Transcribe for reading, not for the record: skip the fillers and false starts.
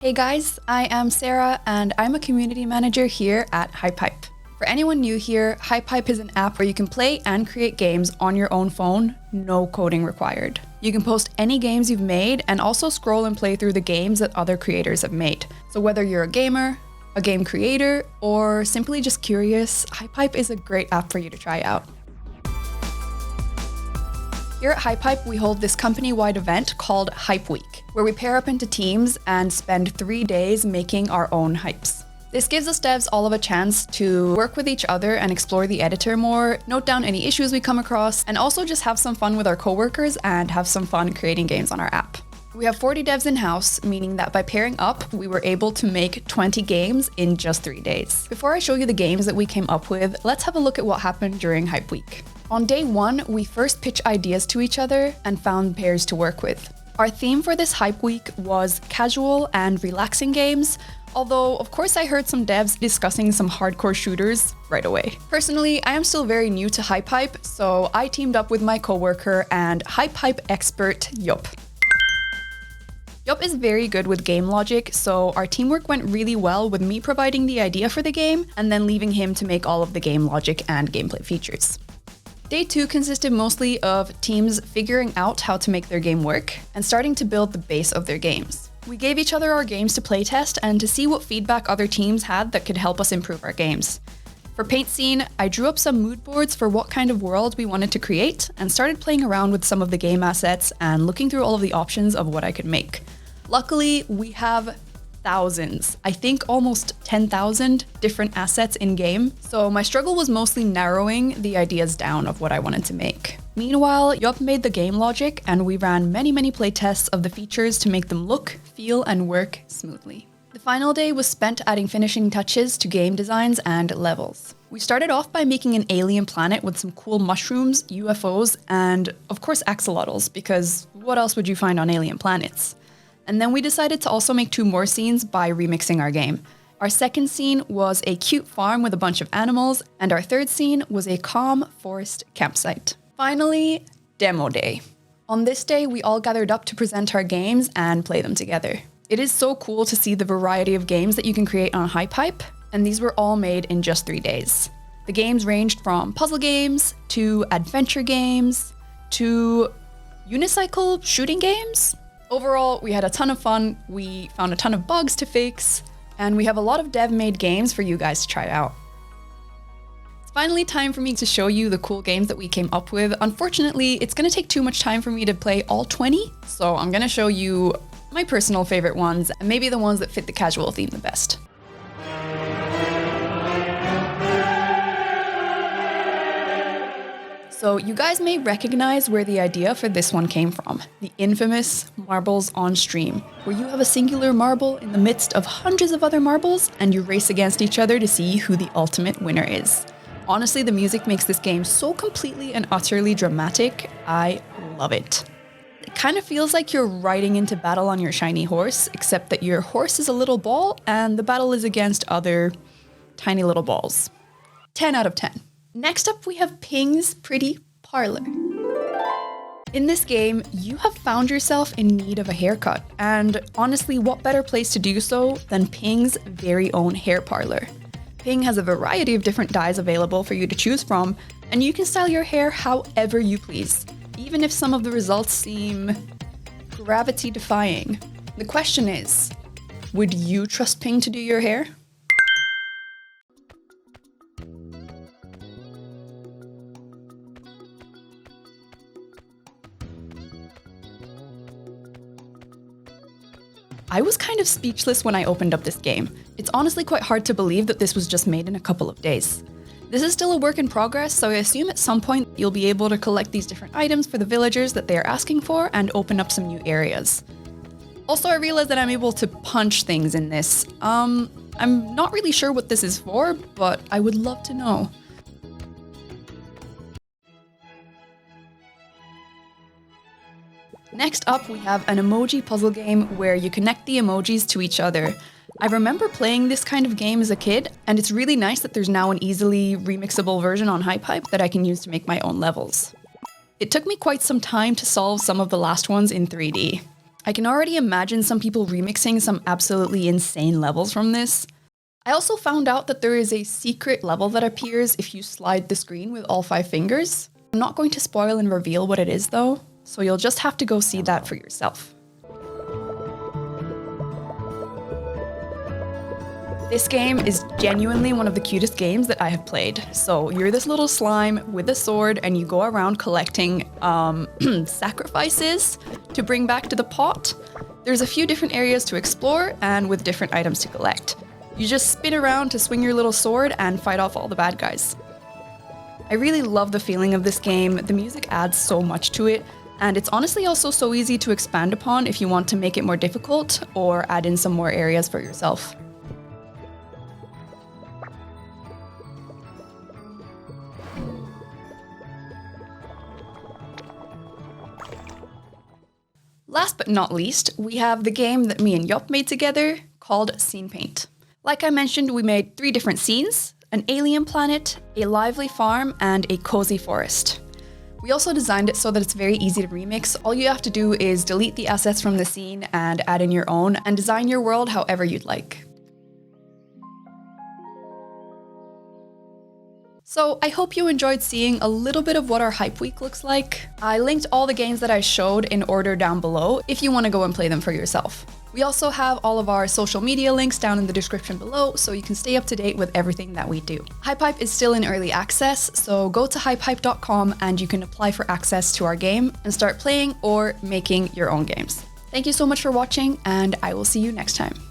Hey guys, I am Sarah and I'm a community manager here at HypeHype. For anyone new here, HypeHype is an app where you can play and create games on your own phone, no coding required. You can post any games you've made and also scroll and play through the games that other creators have made. So whether you're a gamer, a game creator, or simply just curious, HypeHype is a great app for you to try out. Here at HypeHype, we hold this company-wide event called Hypeweek, where we pair up into teams and spend 3 days making our own hypes. This gives us devs all of a chance to work with each other and explore the editor more, note down any issues we come across, and also just have some fun with our coworkers and have some fun creating games on our app. We have 40 devs in-house, meaning that by pairing up, we were able to make 20 games in just 3 days. Before I show you the games that we came up with, let's have a look at what happened during Hype Week. On day 1, we first pitched ideas to each other and found pairs to work with. Our theme for this Hype Week was casual and relaxing games, although of course I heard some devs discussing some hardcore shooters right away. Personally, I am still very new to HypeHype, so I teamed up with my coworker and HypeHype expert Yup. Yup is very good with game logic, so our teamwork went really well with me providing the idea for the game and then leaving him to make all of the game logic and gameplay features. Day 2 consisted mostly of teams figuring out how to make their game work and starting to build the base of their games. We gave each other our games to playtest and to see what feedback other teams had that could help us improve our games. For Paint Scene, I drew up some mood boards for what kind of world we wanted to create and started playing around with some of the game assets and looking through all of the options of what I could make. Luckily, we have thousands, I think almost 10,000 different assets in game, so my struggle was mostly narrowing the ideas down of what I wanted to make. Meanwhile, Yup made the game logic and we ran many playtests of the features to make them look, feel, and work smoothly. The final day was spent adding finishing touches to game designs and levels. We started off by making an alien planet with some cool mushrooms, UFOs, and of course axolotls, because what else would you find on alien planets? And then we decided to also make 2 more scenes by remixing our game. Our second scene was a cute farm with a bunch of animals, and our third scene was a calm forest campsite. Finally, demo day. On this day, we all gathered up to present our games and play them together. It is so cool to see the variety of games that you can create on HypeHype, and these were all made in just 3 days. The games ranged from puzzle games to adventure games to unicycle shooting games. Overall, we had a ton of fun, we found a ton of bugs to fix, and we have a lot of dev-made games for you guys to try out. It's finally time for me to show you the cool games that we came up with. Unfortunately, it's going to take too much time for me to play all 20, so I'm going to show you my personal favorite ones, and maybe the ones that fit the casual theme the best. So you guys may recognize where the idea for this one came from, the infamous marbles on stream, where you have a singular marble in the midst of hundreds of other marbles and you race against each other to see who the ultimate winner is. Honestly, the music makes this game so completely and utterly dramatic, I love it. It kind of feels like you're riding into battle on your shiny horse, except that your horse is a little ball and the battle is against other tiny little balls. 10 out of 10. Next up, we have Ping's Pretty Parlor. In this game, you have found yourself in need of a haircut, and honestly, what better place to do so than Ping's very own hair parlor? Ping has a variety of different dyes available for you to choose from, and you can style your hair however you please, even if some of the results seem gravity-defying. The question is, would you trust Ping to do your hair? I was kind of speechless when I opened up this game. It's honestly quite hard to believe that this was just made in a couple of days. This is still a work in progress, so I assume at some point you'll be able to collect these different items for the villagers that they are asking for and open up some new areas. Also, I realized that I'm able to punch things in this. I'm not really sure what this is for, but I would love to know. Next up, we have an emoji puzzle game where you connect the emojis to each other. I remember playing this kind of game as a kid, and it's really nice that there's now an easily remixable version on HypeHype that I can use to make my own levels. It took me quite some time to solve some of the last ones in 3D. I can already imagine some people remixing some absolutely insane levels from this. I also found out that there is a secret level that appears if you slide the screen with all 5 fingers. I'm not going to spoil and reveal what it is though, so you'll just have to go see that for yourself. This game is genuinely one of the cutest games that I have played. So you're this little slime with a sword and you go around collecting sacrifices to bring back to the pot. There's a few different areas to explore and with different items to collect. You just spin around to swing your little sword and fight off all the bad guys. I really love the feeling of this game. The music adds so much to it, and it's honestly also so easy to expand upon if you want to make it more difficult or add in some more areas for yourself. Last but not least, we have the game that me and Yop made together called Scene Paint. Like I mentioned, we made 3 different scenes: an alien planet, a lively farm, and a cozy forest. We also designed it so that it's very easy to remix. All you have to do is delete the assets from the scene and add in your own and design your world however you'd like. So I hope you enjoyed seeing a little bit of what our Hype Week looks like. I linked all the games that I showed in order down below if you want to go and play them for yourself. We also have all of our social media links down in the description below, so you can stay up to date with everything that we do. HypeHype is still in early access, so go to hypehype.com and you can apply for access to our game and start playing or making your own games. Thank you so much for watching, and I will see you next time.